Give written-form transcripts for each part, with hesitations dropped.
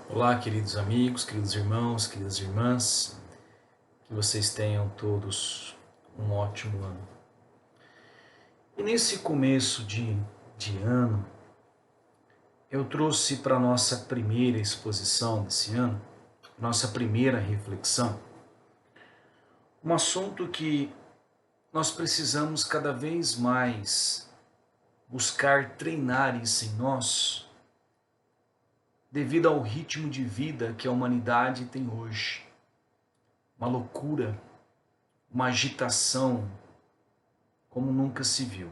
Olá, queridos amigos, queridos irmãos, queridas irmãs, que vocês tenham todos um ótimo ano. E nesse começo de ano, eu trouxe para a nossa primeira exposição desse ano, nossa primeira reflexão, um assunto que nós precisamos cada vez mais buscar treinar isso em nós, devido ao ritmo de vida que a humanidade tem hoje. Uma loucura, uma agitação como nunca se viu.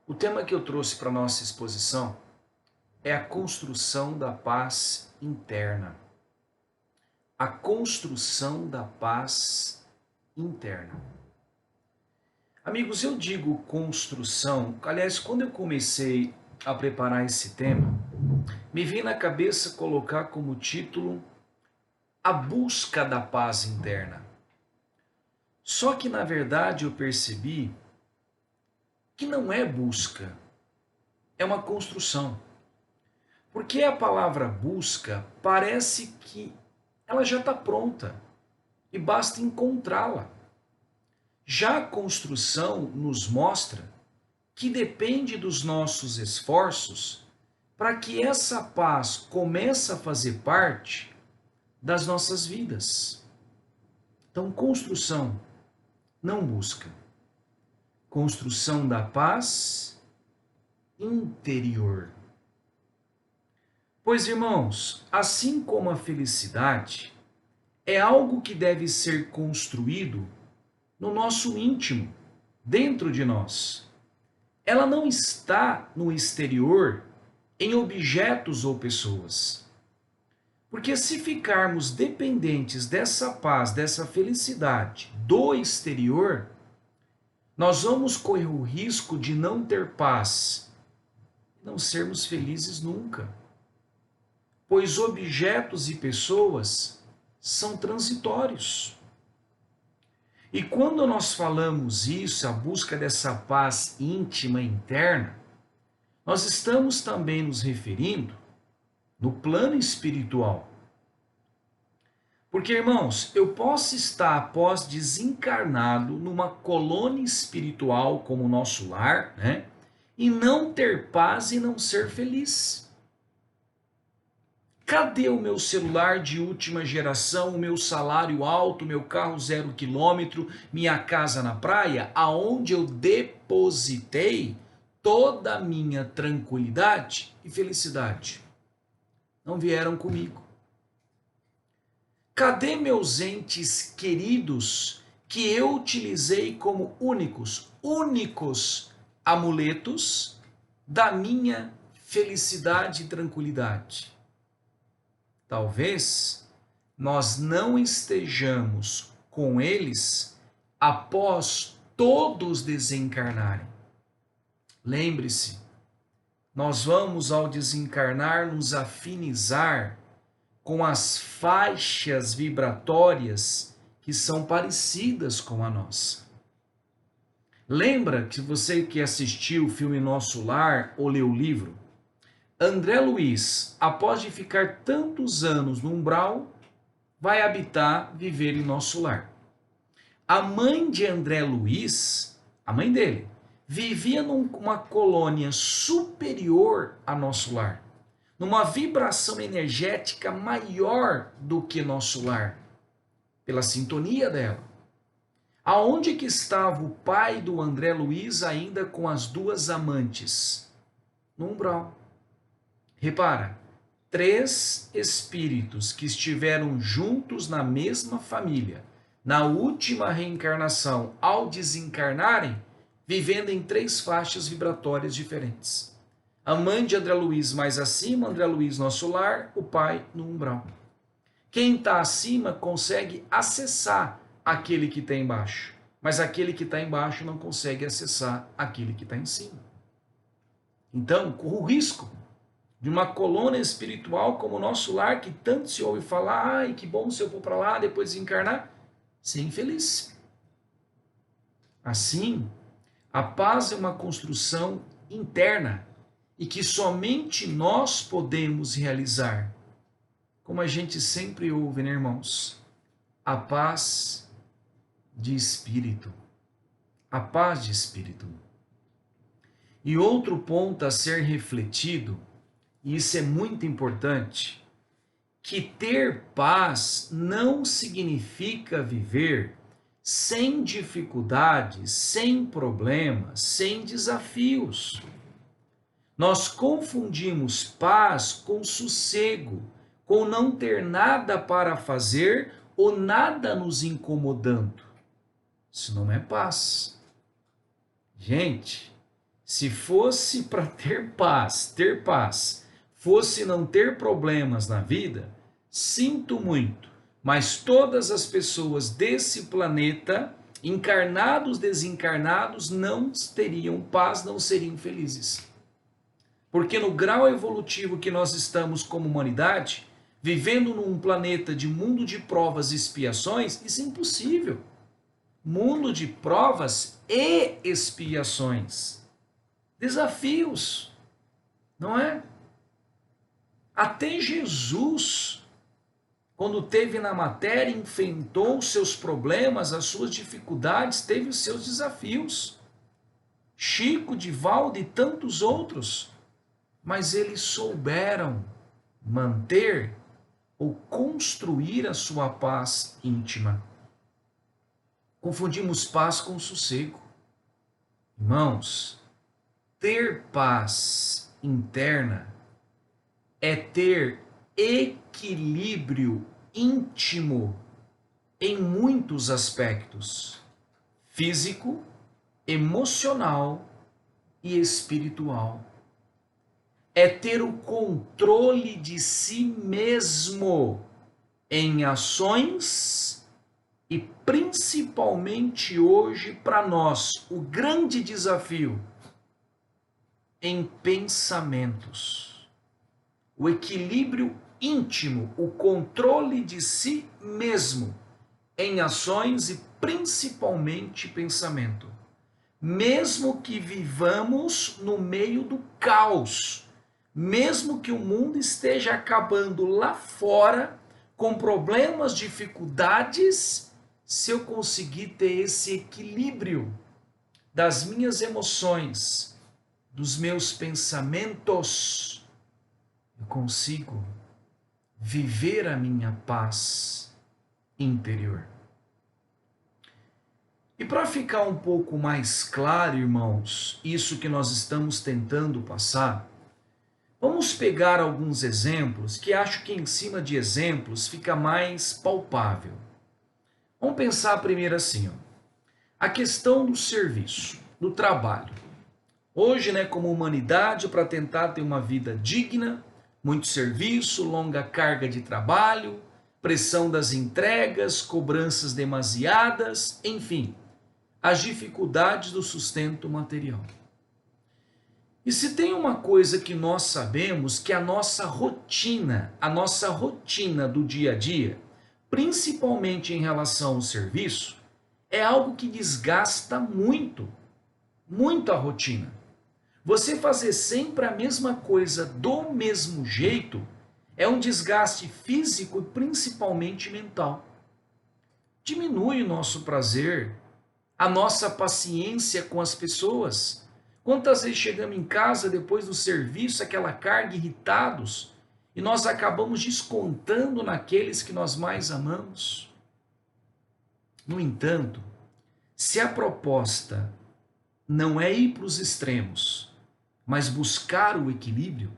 O tema que eu trouxe para nossa exposição é a construção da paz interna. A construção da paz interna. Amigos, eu digo construção, aliás, quando eu comecei a preparar esse tema, me veio na cabeça colocar como título A Busca da Paz Interna. Só que, na verdade, eu percebi que não é busca, é uma construção. Porque a palavra busca parece que ela já está pronta e basta encontrá-la. Já a construção nos mostra que depende dos nossos esforços para que essa paz comece a fazer parte das nossas vidas. Então, construção, não busca. Construção da paz interior. Pois, irmãos, assim como a felicidade é algo que deve ser construído no nosso íntimo, dentro de nós. Ela não está no exterior, em objetos ou pessoas. Porque se ficarmos dependentes dessa paz, dessa felicidade do exterior, nós vamos correr o risco de não ter paz, não sermos felizes nunca. Pois objetos e pessoas são transitórios. E quando nós falamos isso, a busca dessa paz íntima interna, nós estamos também nos referindo no plano espiritual. Porque, irmãos, eu posso estar após desencarnado numa colônia espiritual como o nosso lar, né? E não ter paz e não ser feliz. Cadê o meu celular de última geração, o meu salário alto, meu carro 0 km, minha casa na praia, aonde eu depositei toda a minha tranquilidade e felicidade? Não vieram comigo. Cadê meus entes queridos que eu utilizei como únicos amuletos da minha felicidade e tranquilidade? Talvez nós não estejamos com eles após todos desencarnarem. Lembre-se, nós vamos ao desencarnar nos afinizar com as faixas vibratórias que são parecidas com a nossa. Lembra que você que assistiu o filme Nosso Lar ou leu o livro? André Luiz, após de ficar tantos anos no umbral, vai habitar, viver em nosso lar. A mãe de André Luiz, a mãe dele, vivia numa colônia superior a nosso lar, numa vibração energética maior do que nosso lar, pela sintonia dela. Aonde que estava o pai do André Luiz ainda com as duas amantes? No umbral. Repara, 3 espíritos que estiveram juntos na mesma família, na última reencarnação, ao desencarnarem, vivendo em 3 faixas vibratórias diferentes. A mãe de André Luiz mais acima, André Luiz nosso lar, o pai no umbral. Quem está acima consegue acessar aquele que está embaixo, mas aquele que está embaixo não consegue acessar aquele que está em cima. Então, corre o risco de uma colônia espiritual como o nosso lar, que tanto se ouve falar, ai, que bom se eu for para lá, depois desencarnar, ser infeliz. Assim, a paz é uma construção interna e que somente nós podemos realizar. como a gente sempre ouve, né, irmãos? A paz de espírito. A paz de espírito. E outro ponto a ser refletido, e isso é muito importante, que ter paz não significa viver sem dificuldades, sem problemas, sem desafios. Nós confundimos paz com sossego, com não ter nada para fazer ou nada nos incomodando. Isso não é paz. Gente, se fosse para ter paz, fosse não ter problemas na vida, sinto muito, mas todas as pessoas desse planeta, encarnados, desencarnados, não teriam paz, não seriam felizes. Porque no grau evolutivo que nós estamos como humanidade, vivendo num planeta de mundo de provas e expiações, isso é impossível. Mundo de provas e expiações. Desafios, não é? Até Jesus, quando teve na matéria, enfrentou os seus problemas, as suas dificuldades, teve os seus desafios. Chico, Divaldo e tantos outros. Mas eles souberam manter ou construir a sua paz íntima. Confundimos paz com sossego. Irmãos, ter paz interna é ter equilíbrio íntimo em muitos aspectos: físico, emocional e espiritual. É ter o controle de si mesmo em ações e principalmente hoje para nós o grande desafio em pensamentos. O equilíbrio íntimo, o controle de si mesmo em ações e principalmente pensamento. Mesmo que vivamos no meio do caos, mesmo que o mundo esteja acabando lá fora, com problemas, dificuldades, se eu conseguir ter esse equilíbrio das minhas emoções, dos meus pensamentos, eu consigo viver a minha paz interior. E para ficar um pouco mais claro, irmãos, isso que nós estamos tentando passar, vamos pegar alguns exemplos que acho que em cima de exemplos fica mais palpável. Vamos pensar primeiro assim, ó, a questão do serviço, do trabalho. Hoje, né, como humanidade, para tentar ter uma vida digna, muito serviço, longa carga de trabalho, pressão das entregas, cobranças demasiadas, enfim, as dificuldades do sustento material. E se tem uma coisa que nós sabemos, que a nossa rotina do dia a dia, principalmente em relação ao serviço, é algo que desgasta muito, muito a rotina. Você fazer sempre a mesma coisa do mesmo jeito é um desgaste físico e principalmente mental. Diminui o nosso prazer, a nossa paciência com as pessoas. Quantas vezes chegamos em casa depois do serviço, aquela carga, irritados, e nós acabamos descontando naqueles que nós mais amamos? No entanto, se a proposta não é ir para os extremos, mas buscar o equilíbrio,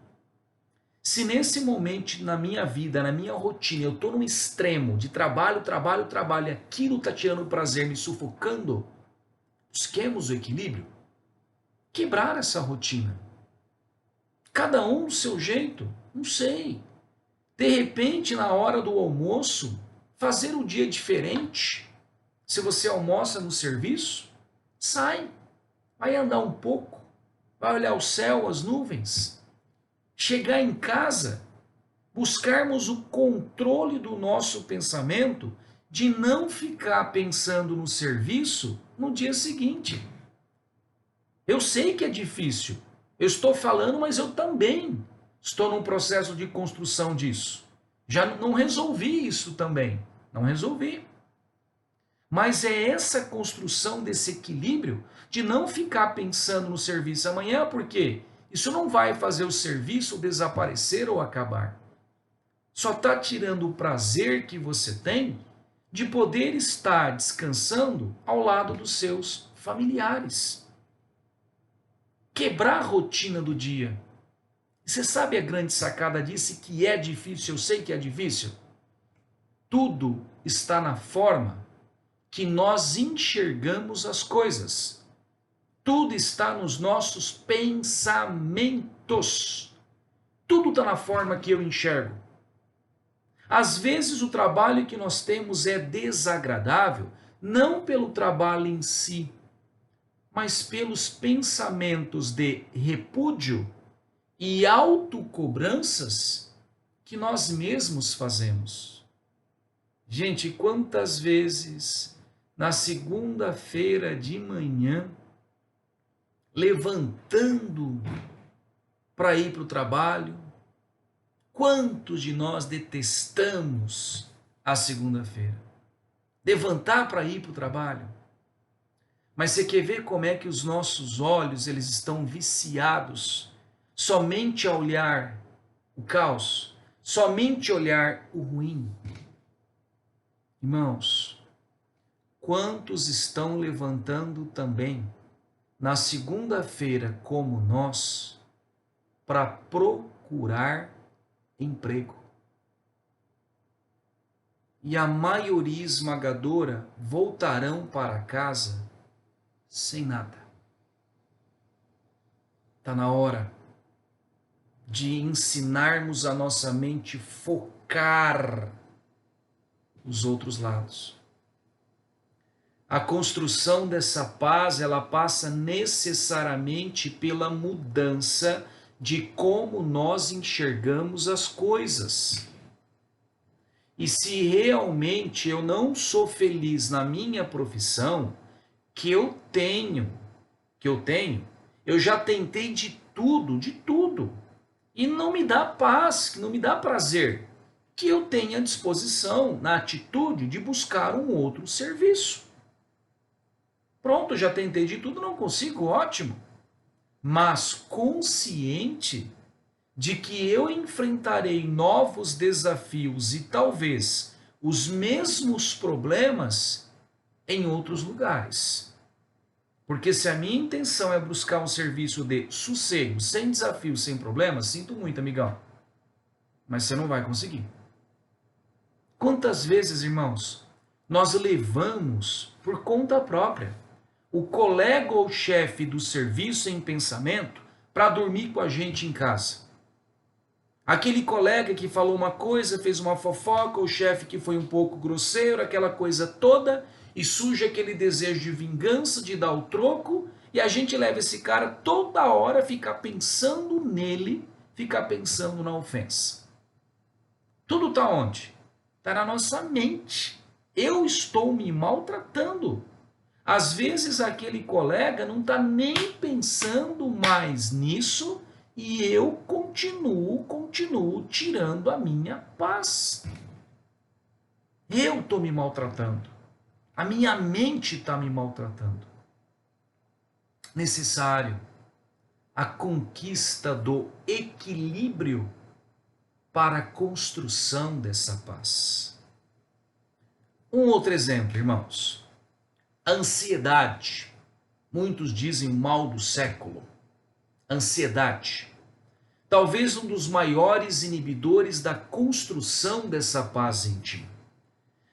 se nesse momento na minha vida, na minha rotina, eu estou num extremo de trabalho, e aquilo está tirando prazer, me sufocando, busquemos o equilíbrio. Quebrar essa rotina. Cada um do seu jeito, não sei. De repente, na hora do almoço, fazer o dia diferente. Se você almoça no serviço, sai, vai andar um pouco, vai olhar o céu, as nuvens. Chegar em casa, buscarmos o controle do nosso pensamento de não ficar pensando no serviço no dia seguinte. Eu sei que é difícil. Eu estou falando, mas eu também estou num processo de construção disso. Já não resolvi isso também. Não resolvi. Mas é essa construção desse equilíbrio de não ficar pensando no serviço amanhã, porque isso não vai fazer o serviço desaparecer ou acabar. Só está tirando o prazer que você tem de poder estar descansando ao lado dos seus familiares. Quebrar a rotina do dia. Você sabe a grande sacada disso, que é difícil, eu sei que é difícil? Tudo está na forma que nós enxergamos as coisas. Tudo está nos nossos pensamentos. Tudo está na forma que eu enxergo. Às vezes o trabalho que nós temos é desagradável, não pelo trabalho em si, mas pelos pensamentos de repúdio e autocobranças que nós mesmos fazemos. Gente, quantas vezes na segunda-feira de manhã, levantando para ir para o trabalho, quantos de nós detestamos a segunda-feira? Levantar para ir para o trabalho. Mas você quer ver como é que os nossos olhos eles estão viciados somente a olhar o caos, somente olhar o ruim? Irmãos, quantos estão levantando também na segunda-feira como nós para procurar emprego? E a maioria esmagadora voltarão para casa sem nada. Está na hora de ensinarmos a nossa mente focar os outros lados. A construção dessa paz, ela passa necessariamente pela mudança de como nós enxergamos as coisas. E se realmente eu não sou feliz na minha profissão, que eu tenho, eu já tentei de tudo, e não me dá paz, não me dá prazer, que eu tenha disposição, na atitude de buscar um outro serviço. Pronto, já tentei de tudo, não consigo, ótimo. Mas consciente de que eu enfrentarei novos desafios e talvez os mesmos problemas em outros lugares. Porque se a minha intenção é buscar um serviço de sossego, sem desafios, sem problemas, sinto muito, amigão, mas você não vai conseguir. Quantas vezes, irmãos, nós levamos por conta própria o colega ou chefe do serviço em pensamento para dormir com a gente em casa? Aquele colega que falou uma coisa, fez uma fofoca, o chefe que foi um pouco grosseiro, aquela coisa toda, e surge aquele desejo de vingança, de dar o troco, e a gente leva esse cara toda hora a ficar pensando nele, ficar pensando na ofensa. Tudo está onde? Está na nossa mente. Eu estou me maltratando. Às vezes aquele colega não está nem pensando mais nisso e eu continuo tirando a minha paz. Eu estou me maltratando. A minha mente está me maltratando. Necessário a conquista do equilíbrio para a construção dessa paz. Um outro exemplo, irmãos. Ansiedade. Muitos dizem o mal do século. Ansiedade. Talvez um dos maiores inibidores da construção dessa paz íntima.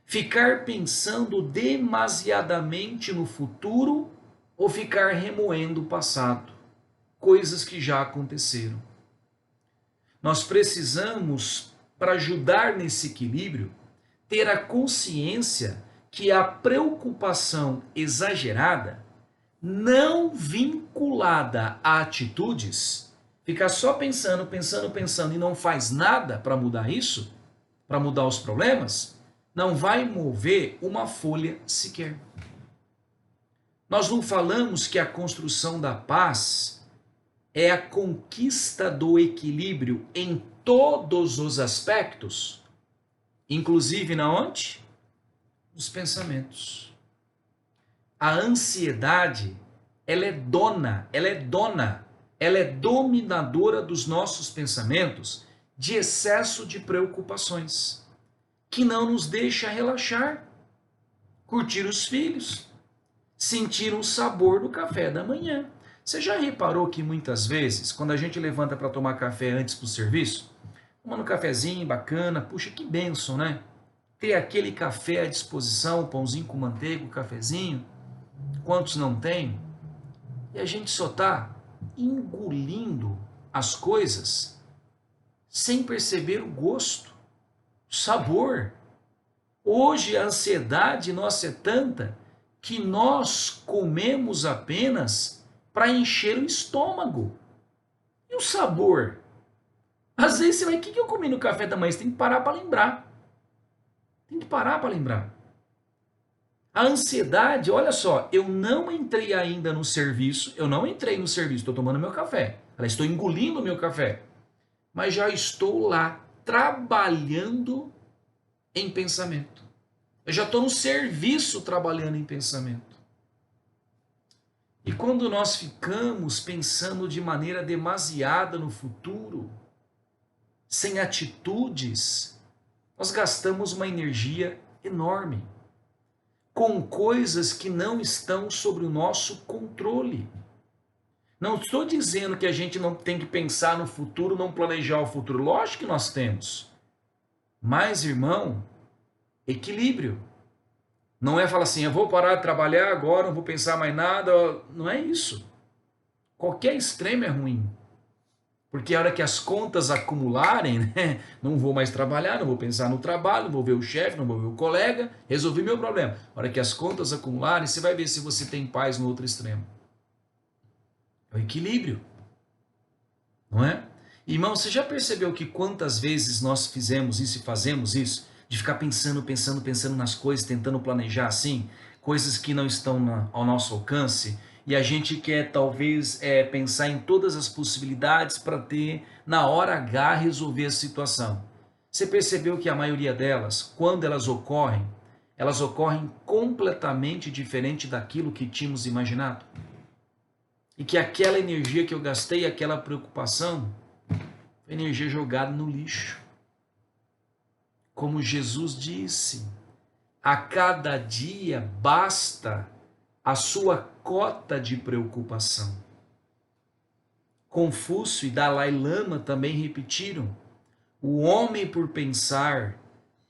Ficar pensando demasiadamente no futuro ou ficar remoendo o passado. Coisas que já aconteceram. Nós precisamos, para ajudar nesse equilíbrio, ter a consciência que a preocupação exagerada, não vinculada a atitudes, ficar só pensando e não faz nada para mudar isso, para mudar os problemas, não vai mover uma folha sequer. Nós não falamos que a construção da paz é a conquista do equilíbrio em todos os aspectos? inclusive na onde? Nos pensamentos. A ansiedade, ela é dominadora dos nossos pensamentos de excesso de preocupações, que não nos deixa relaxar, curtir os filhos, sentir o sabor do café da manhã. Você já reparou que muitas vezes, quando a gente levanta para tomar café antes para o serviço, tomando um cafezinho bacana, puxa, que bênção, né? Ter aquele café à disposição, um pãozinho com manteiga, um cafezinho, quantos não tem? E a gente só está engolindo as coisas sem perceber o gosto, o sabor. Hoje a ansiedade nossa é tanta que nós comemos apenas para encher o estômago. E o sabor? Às vezes você vai, o que eu comi no café da manhã? Você tem que parar para lembrar. Tem que parar para lembrar. A ansiedade, olha só, eu não entrei ainda no serviço, estou tomando meu café. Estou engolindo meu café. Mas já estou lá, trabalhando em pensamento. Eu já estou no serviço trabalhando em pensamento. E quando nós ficamos pensando de maneira demasiada no futuro, sem atitudes, nós gastamos uma energia enorme com coisas que não estão sobre o nosso controle. Não estou dizendo que a gente não tem que pensar no futuro, não planejar o futuro. Lógico que nós temos. Mas, irmão, equilíbrio. Não é falar assim, eu vou parar de trabalhar agora, não vou pensar mais nada. Não é isso. Qualquer extremo é ruim. Porque a hora que as contas acumularem, né, não vou mais trabalhar, não vou pensar no trabalho, não vou ver o chefe, não vou ver o colega, resolvi meu problema. A hora que as contas acumularem, você vai ver se você tem paz no outro extremo. É o equilíbrio. Não é? Irmão, você já percebeu que quantas vezes nós fizemos isso e fazemos isso? De ficar pensando nas coisas, tentando planejar assim, coisas que não estão ao nosso alcance, e a gente quer talvez pensar em todas as possibilidades para ter, na hora H, resolver a situação. Você percebeu que a maioria delas, quando elas ocorrem completamente diferente daquilo que tínhamos imaginado? E que aquela energia que eu gastei, aquela preocupação, foi energia jogada no lixo. Como Jesus disse, a cada dia basta a sua cota de preocupação. Confúcio e Dalai Lama também repetiram: o homem, por pensar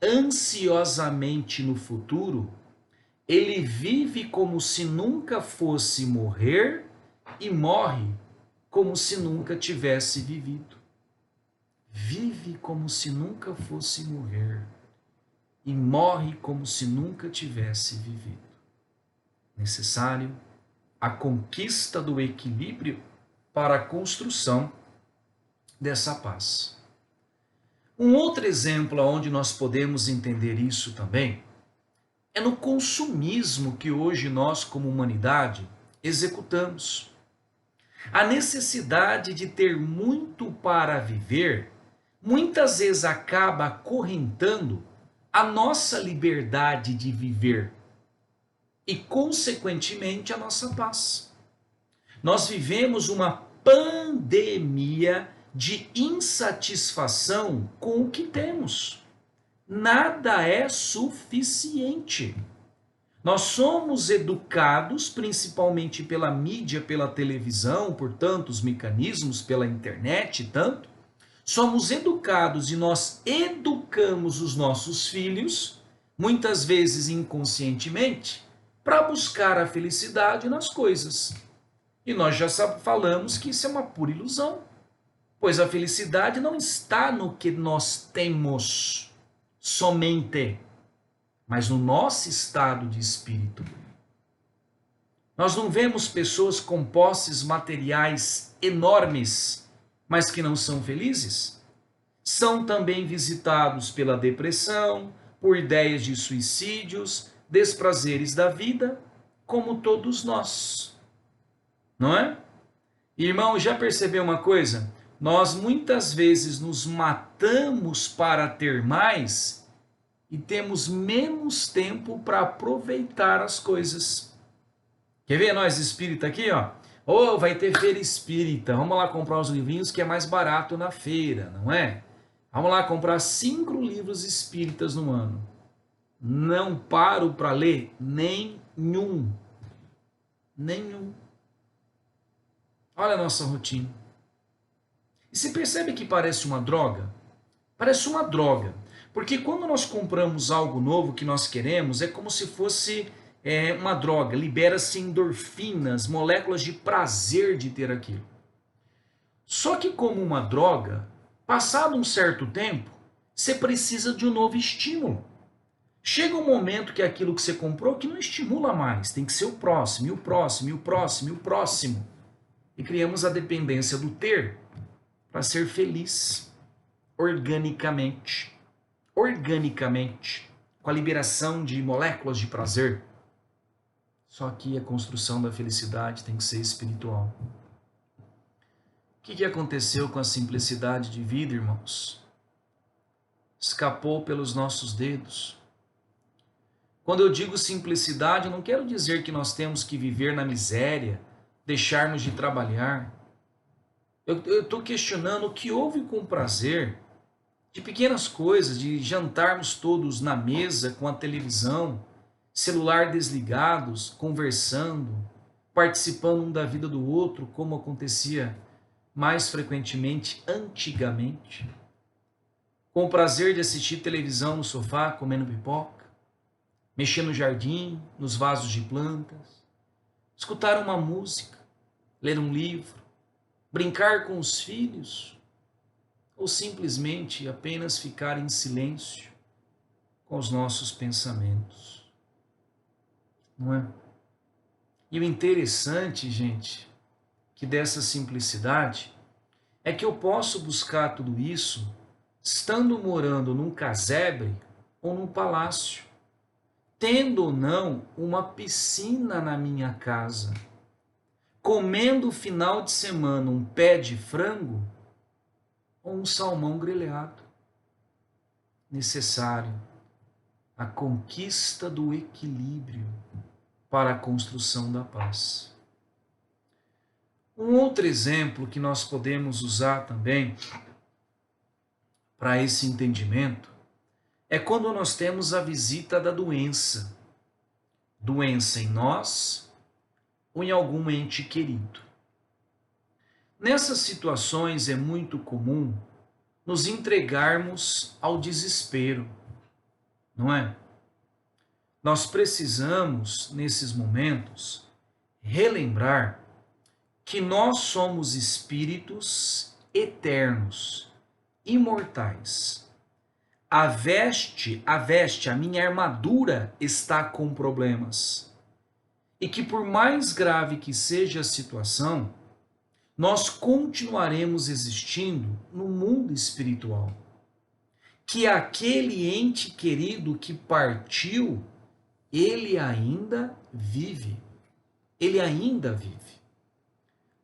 ansiosamente no futuro, ele vive como se nunca fosse morrer e morre como se nunca tivesse vivido. Vive como se nunca fosse morrer e morre como se nunca tivesse vivido. Necessário a conquista do equilíbrio para a construção dessa paz. Um outro exemplo onde nós podemos entender isso também é no consumismo que hoje nós, como humanidade, executamos. A necessidade de ter muito para viver muitas vezes acaba acorrentando a nossa liberdade de viver e, consequentemente, a nossa paz. Nós vivemos uma pandemia de insatisfação com o que temos. Nada é suficiente. Nós somos educados, principalmente pela mídia, pela televisão, por tantos mecanismos, pela internet, tanto. Somos educados e nós educamos os nossos filhos, muitas vezes inconscientemente, para buscar a felicidade nas coisas. E nós já falamos que isso é uma pura ilusão, pois a felicidade não está no que nós temos somente, mas no nosso estado de espírito. Nós não vemos pessoas com posses materiais enormes, mas que não são felizes? São também visitados pela depressão, por ideias de suicídios, desprazeres da vida, como todos nós. Não é? Irmão, já percebeu uma coisa? Nós muitas vezes nos matamos para ter mais e temos menos tempo para aproveitar as coisas. Quer ver nós espírita aqui, ó? Ou vai ter feira espírita, vamos lá comprar os livrinhos que é mais barato na feira, não é? Vamos lá comprar 5 livros espíritas no ano. Não paro para ler nenhum. Nenhum. Olha a nossa rotina. E você percebe que parece uma droga? Parece uma droga. Porque quando nós compramos algo novo que nós queremos, é como se fosse uma droga. Libera-se endorfinas, moléculas de prazer de ter aquilo. Só que como uma droga, passado um certo tempo, você precisa de um novo estímulo. Chega um momento que aquilo que você comprou que não estimula mais, tem que ser o próximo, e o próximo, e o próximo, e o próximo. E criamos a dependência do ter para ser feliz organicamente. Organicamente, com a liberação de moléculas de prazer. Só que a construção da felicidade tem que ser espiritual. O que aconteceu com a simplicidade de vida, irmãos? Escapou pelos nossos dedos. Quando eu digo simplicidade, eu não quero dizer que nós temos que viver na miséria, deixarmos de trabalhar. Eu estou questionando o que houve com o prazer de pequenas coisas, de jantarmos todos na mesa com a televisão, celular desligados, conversando, participando um da vida do outro, como acontecia mais frequentemente antigamente. Com o prazer de assistir televisão no sofá, comendo pipoca, mexer no jardim, nos vasos de plantas, escutar uma música, ler um livro, brincar com os filhos, ou simplesmente apenas ficar em silêncio com os nossos pensamentos. Não é? E o interessante, gente, que dessa simplicidade é que eu posso buscar tudo isso estando morando num casebre ou num palácio, tendo ou não uma piscina na minha casa, comendo final de semana um pé de frango ou um salmão grelhado. Necessário a conquista do equilíbrio para a construção da paz. Um outro exemplo que nós podemos usar também para esse entendimento é quando nós temos a visita da doença. Doença em nós ou em algum ente querido. Nessas situações é muito comum nos entregarmos ao desespero, não é? Nós precisamos, nesses momentos, relembrar que nós somos espíritos eternos, imortais. A minha armadura está com problemas. E que por mais grave que seja a situação, nós continuaremos existindo no mundo espiritual. Que aquele ente querido que partiu, ele ainda vive. Ele ainda vive.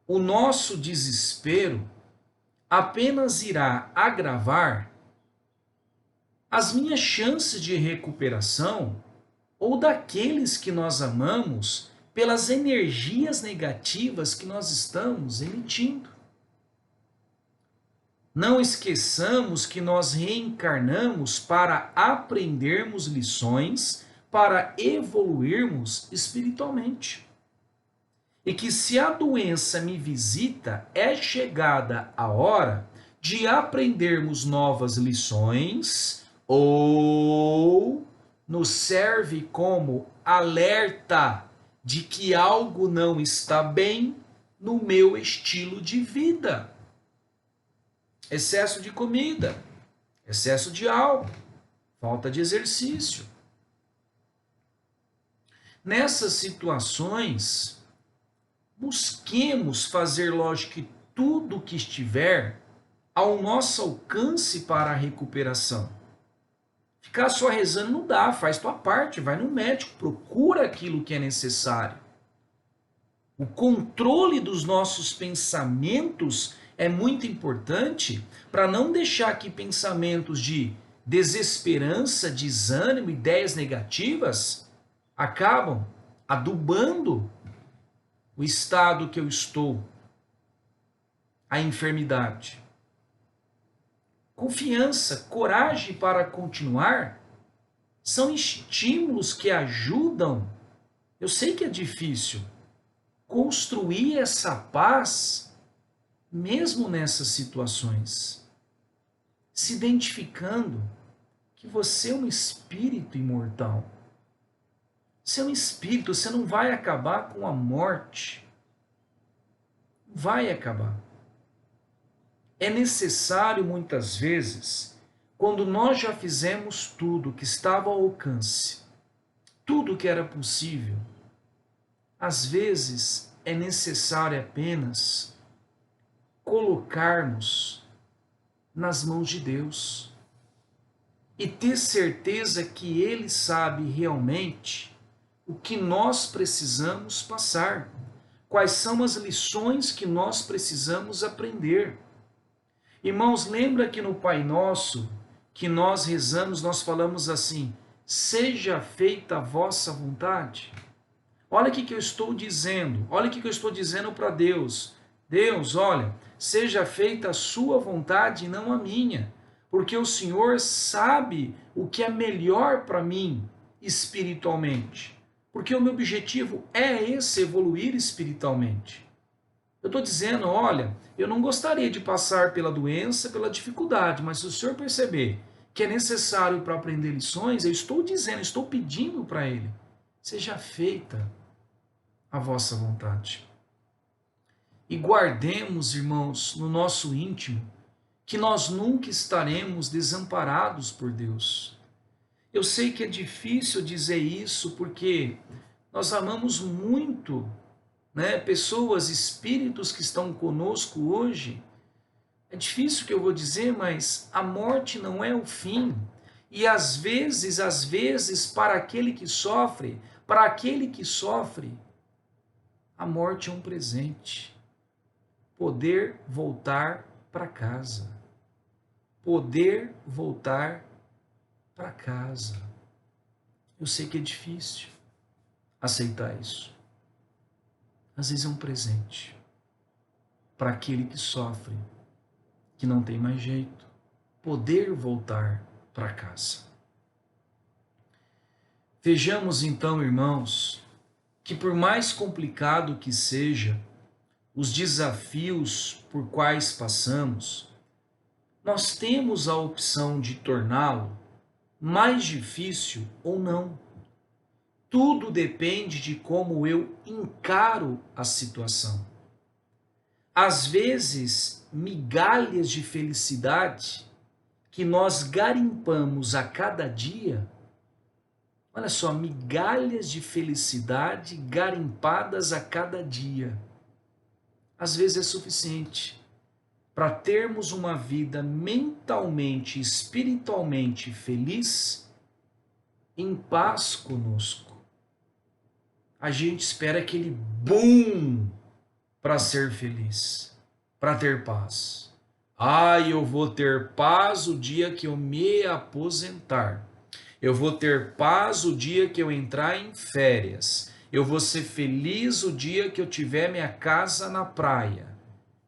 O nosso desespero apenas irá agravar as minhas chances de recuperação ou daqueles que nós amamos pelas energias negativas que nós estamos emitindo. Não esqueçamos que nós reencarnamos para aprendermos lições, para evoluirmos espiritualmente. E que se a doença me visita, é chegada a hora de aprendermos novas lições ou nos serve como alerta de que algo não está bem no meu estilo de vida. Excesso de comida, excesso de álcool, falta de exercício. Nessas situações, busquemos fazer, lógico, que tudo o que estiver ao nosso alcance para a recuperação. Ficar só rezando não dá, faz tua parte, vai no médico, procura aquilo que é necessário. O controle dos nossos pensamentos é muito importante para não deixar que pensamentos de desesperança, desânimo, ideias negativas acabam adubando o estado que eu estou, a enfermidade. Confiança, coragem para continuar são estímulos que ajudam, eu sei que é difícil, construir essa paz mesmo nessas situações, se identificando que você é um espírito imortal. Você é um espírito, você não vai acabar com a morte. Vai acabar. É necessário muitas vezes, quando nós já fizemos tudo que estava ao alcance, tudo que era possível, às vezes é necessário apenas colocarmos nas mãos de Deus e ter certeza que Ele sabe realmente o que nós precisamos passar, quais são as lições que nós precisamos aprender. Irmãos, lembra que no Pai Nosso, que nós rezamos, nós falamos assim: seja feita a vossa vontade. Olha o que eu estou dizendo, olha o que eu estou dizendo para Deus. Deus, olha, seja feita a sua vontade e não a minha, porque o Senhor sabe o que é melhor para mim espiritualmente, porque o meu objetivo é esse, evoluir espiritualmente. Eu estou dizendo, olha, eu não gostaria de passar pela doença, pela dificuldade, mas se o Senhor perceber que é necessário para aprender lições, eu estou dizendo, estou pedindo para Ele, seja feita a vossa vontade. E guardemos, irmãos, no nosso íntimo, que nós nunca estaremos desamparados por Deus. Eu sei que é difícil dizer isso, porque nós amamos muito, né, pessoas, espíritos que estão conosco hoje. É difícil que eu vou dizer, mas a morte não é o fim. E às vezes, para aquele que sofre, a morte é um presente. Poder voltar para casa. Poder voltar para casa. Eu sei que é difícil aceitar isso. Às vezes é um presente para aquele que sofre, que não tem mais jeito. Poder voltar para casa. Vejamos então, irmãos, que por mais complicado que seja os desafios por quais passamos, nós temos a opção de torná-lo mais difícil ou não. Tudo depende de como eu encaro a situação. Às vezes, migalhas de felicidade que nós garimpamos a cada dia, olha só, migalhas de felicidade garimpadas a cada dia, às vezes é suficiente para termos uma vida mentalmente, espiritualmente feliz, em paz conosco. A gente espera aquele boom para ser feliz, para ter paz. Eu vou ter paz o dia que eu me aposentar. Eu vou ter paz o dia que eu entrar em férias. Eu vou ser feliz o dia que eu tiver minha casa na praia.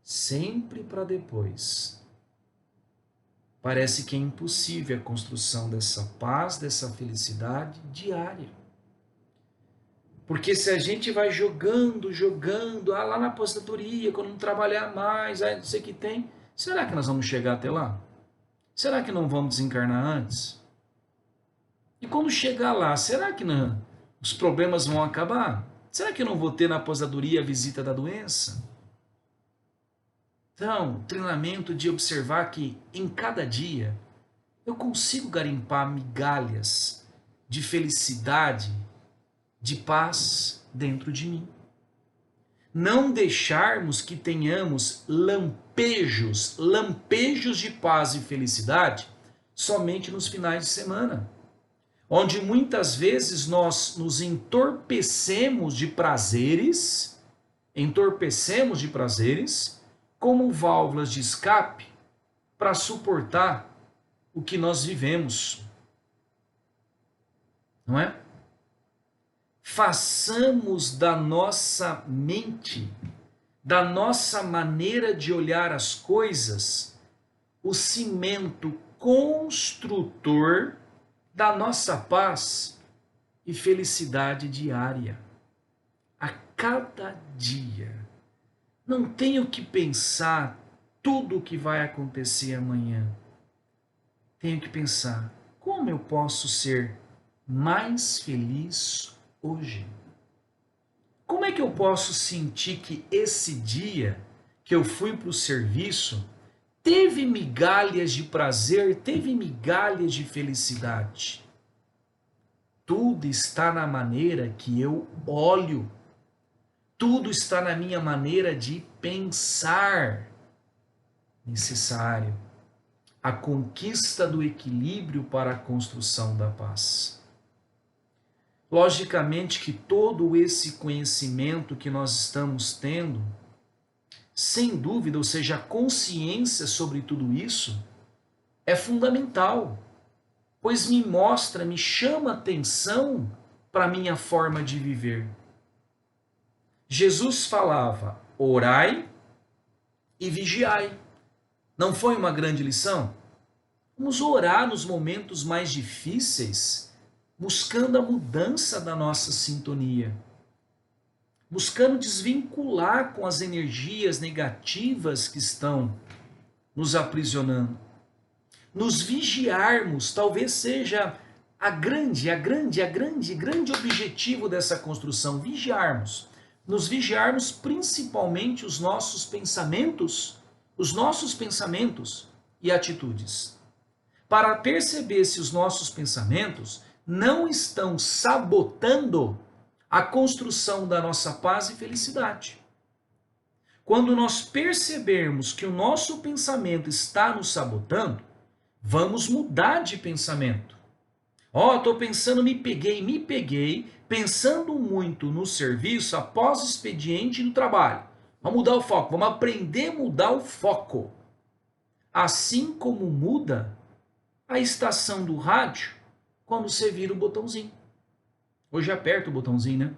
Sempre para depois. Parece que é impossível a construção dessa paz, dessa felicidade diária. Porque se a gente vai jogando, lá na aposentadoria, quando não trabalhar mais, não sei o que tem, será que nós vamos chegar até lá? Será que não vamos desencarnar antes? E quando chegar lá, será que não, os problemas vão acabar? Será que eu não vou ter na aposentadoria a visita da doença? Então, treinamento de observar que em cada dia eu consigo garimpar migalhas de felicidade, de paz dentro de mim. Não deixarmos que tenhamos lampejos de paz e felicidade somente nos finais de semana, onde muitas vezes nós nos entorpecemos de prazeres como válvulas de escape para suportar o que nós vivemos, não é? Façamos da nossa mente, da nossa maneira de olhar as coisas, o cimento construtor da nossa paz e felicidade diária. A cada dia. Não tenho que pensar tudo o que vai acontecer amanhã. Tenho que pensar como eu posso ser mais feliz hoje. Como é que eu posso sentir que esse dia que eu fui para o serviço teve migalhas de prazer, teve migalhas de felicidade? Tudo está na maneira que eu olho. Tudo está na minha maneira de pensar. Necessário a conquista do equilíbrio para a construção da paz. Logicamente que todo esse conhecimento que nós estamos tendo, sem dúvida, ou seja, a consciência sobre tudo isso, é fundamental, pois me mostra, me chama atenção para a minha forma de viver. Jesus falava, orai e vigiai. Não foi uma grande lição? Vamos orar nos momentos mais difíceis, buscando a mudança da nossa sintonia, buscando desvincular com as energias negativas que estão nos aprisionando. Nos vigiarmos, talvez seja grande objetivo dessa construção, vigiarmos. Nos vigiarmos principalmente os nossos pensamentos e atitudes, para perceber se os nossos pensamentos não estão sabotando a construção da nossa paz e felicidade. Quando nós percebermos que o nosso pensamento está nos sabotando, vamos mudar de pensamento. Estou pensando, me peguei, pensando muito no serviço após o expediente do trabalho. Vamos mudar o foco, vamos aprender a mudar o foco. Assim como muda a estação do rádio quando você vira o botãozinho. Hoje aperta o botãozinho, né?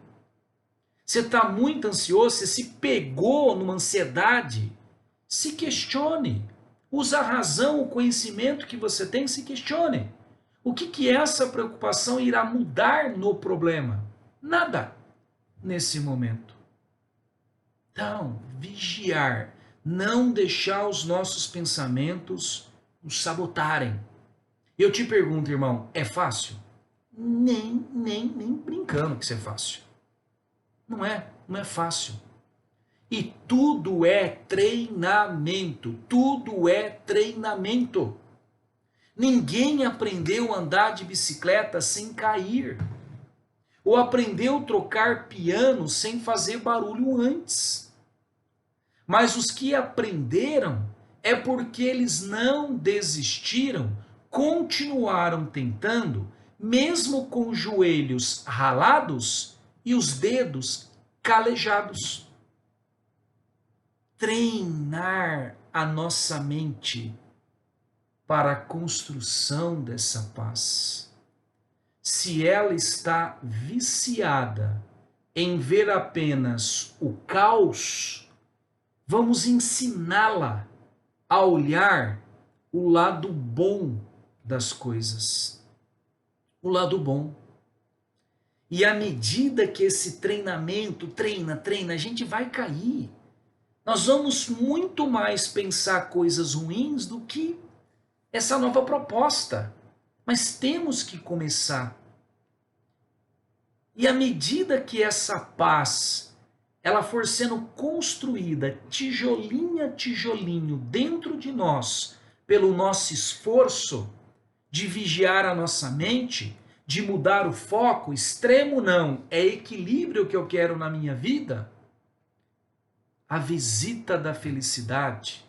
Você está muito ansioso, você se pegou numa ansiedade, se questione. Usa a razão, o conhecimento que você tem, se questione. O que essa preocupação irá mudar no problema? Nada nesse momento. Então, vigiar, não deixar os nossos pensamentos nos sabotarem. Eu te pergunto, irmão, é fácil? Nem brincando que isso é fácil. Não é fácil. E tudo é treinamento, Ninguém aprendeu a andar de bicicleta sem cair, ou aprendeu a trocar piano sem fazer barulho antes. Mas os que aprenderam é porque eles não desistiram, continuaram tentando, mesmo com os joelhos ralados e os dedos calejados. Treinar a nossa mente para a construção dessa paz. Se ela está viciada em ver apenas o caos, vamos ensiná-la a olhar o lado bom das coisas. O lado bom. E à medida que esse treinamento treina, a gente vai cair. Nós vamos muito mais pensar coisas ruins do que essa nova proposta. Mas temos que começar. E à medida que essa paz ela for sendo construída tijolinho a tijolinho dentro de nós, pelo nosso esforço de vigiar a nossa mente, de mudar o foco, extremo não, é equilíbrio que eu quero na minha vida, a visita da felicidade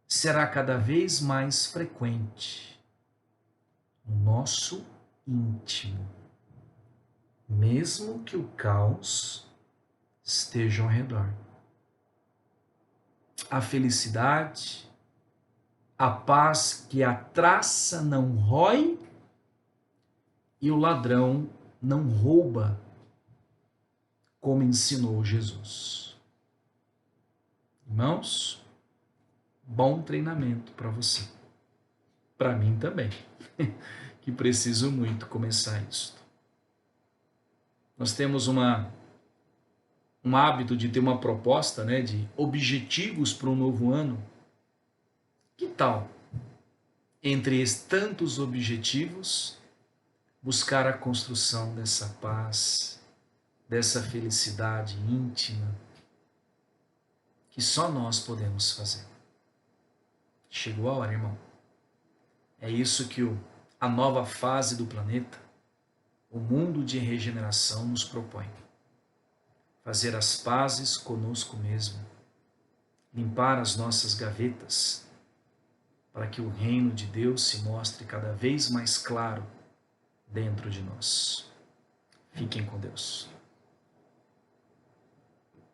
será cada vez mais frequente no nosso íntimo, mesmo que o caos esteja ao redor. A felicidade, a paz que a traça não rói e o ladrão não rouba, como ensinou Jesus. Irmãos, bom treinamento para você. Para mim também, que preciso muito começar isso. Nós temos um hábito de ter uma proposta, né, de objetivos para um novo ano. Que tal, entre tantos objetivos, buscar a construção dessa paz, dessa felicidade íntima, que só nós podemos fazer? Chegou a hora, irmão. É isso que a nova fase do planeta, o mundo de regeneração, nos propõe. Fazer as pazes conosco mesmo, limpar as nossas gavetas, para que o reino de Deus se mostre cada vez mais claro dentro de nós. Fiquem com Deus.